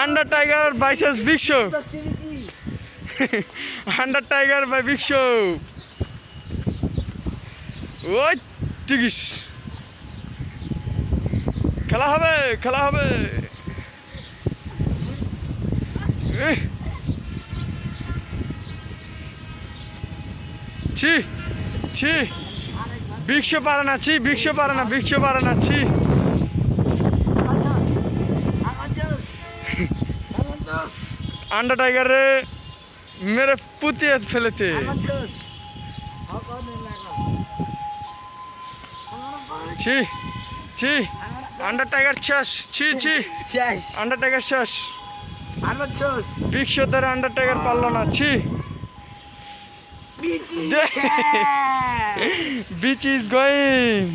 Under Tiger versus Big Show. Under Tiger by Big Show. What? Tigish. খেলা হবে খেলা হবে ছি ছি Big Show পারে না ছি Big Show পারে না Big Show পারে না ছি Under Tiger রে মেরে পুতিয়ে ফেলেতে ছি ছি Under Tiger শেষ ছি ছি Under Tiger শেষ Big Show দ্বারা Under Tiger পারলো না ছি Beach is going